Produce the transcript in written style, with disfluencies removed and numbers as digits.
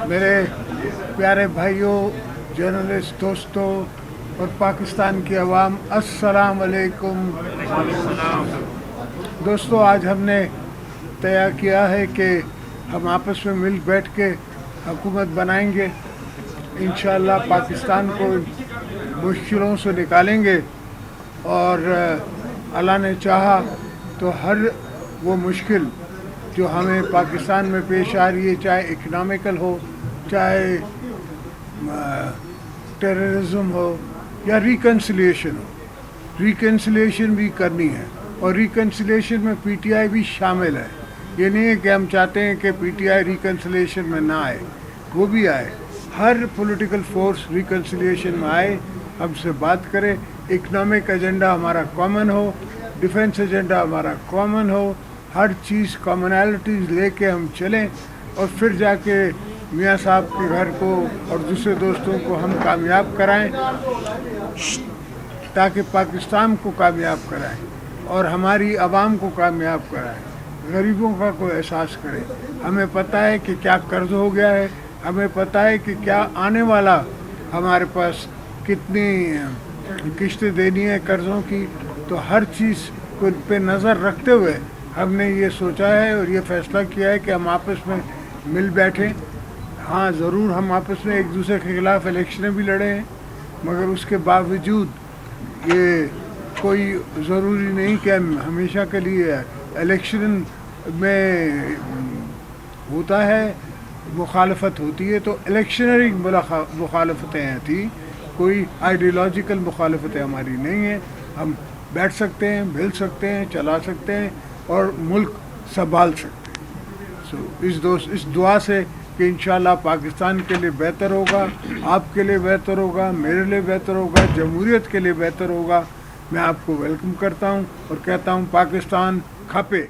میرے پیارے بھائیوں، جرنلسٹ دوستوں اور پاکستان کی عوام، السلام علیکم۔ دوستوں، آج ہم نے طے کیا ہے کہ ہم آپس میں مل بیٹھ کے حکومت بنائیں گے۔ انشاءاللہ پاکستان کو مشکلوں سے نکالیں گے، اور اللہ نے چاہا تو ہر وہ مشکل جو ہمیں پاکستان میں پیش آ رہی ہے، چاہے اکنامیکل ہو، چاہے ٹیررزم ہو یا ریکنسلیشن ہو، ریکنسلیشن بھی کرنی ہے، اور ریکنسلیشن میں پی ٹی آئی بھی شامل ہے۔ یہ نہیں ہے کہ ہم چاہتے ہیں کہ پی ٹی آئی ریکنسلیشن میں نہ آئے، وہ بھی آئے۔ ہر پولیٹیکل فورس ریکنسلیشن میں آئے، ہم سے بات کرے۔ اکنامک ایجنڈا ہمارا کامن ہو، ڈیفنس ایجنڈا ہمارا کامن ہو، ہر چیز کامنالٹیز لے کے ہم چلیں، اور پھر جا کے میاں صاحب کے گھر کو اور دوسرے دوستوں کو ہم کامیاب کرائیں، تاکہ پاکستان کو کامیاب کرائیں اور ہماری عوام کو کامیاب کرائیں، غریبوں کا کوئی احساس کریں۔ ہمیں پتہ ہے کہ کیا قرض ہو گیا ہے، ہمیں پتہ ہے کہ کیا آنے والا ہمارے پاس کتنی قسطیں دینی ہے قرضوں کی۔ تو ہر چیز کو پہ نظر رکھتے ہوئے ہم نے یہ سوچا ہے اور یہ فیصلہ کیا ہے کہ ہم آپس میں مل بیٹھیں۔ ہاں ضرور ہم آپس میں ایک دوسرے کے خلاف الیکشنیں بھی لڑے ہیں، مگر اس کے باوجود یہ کوئی ضروری نہیں کہ ہم ہمیشہ کے لیے الیکشن میں ہوتا ہے، مخالفت ہوتی ہے تو الیکشنری مخالفتیں تھیں، کوئی آئیڈیالوجیکل مخالفتیں ہماری نہیں ہیں۔ ہم بیٹھ سکتے ہیں، مل سکتے ہیں، چلا سکتے ہیں اور ملک سنبھال سکتے ہیں۔ اس دعا سے کہ انشاءاللہ پاکستان کے لیے بہتر ہوگا، آپ کے لیے بہتر ہوگا، میرے لیے بہتر ہوگا، جمہوریت کے لیے بہتر ہوگا، میں آپ کو ویلکم کرتا ہوں اور کہتا ہوں پاکستان کھپے۔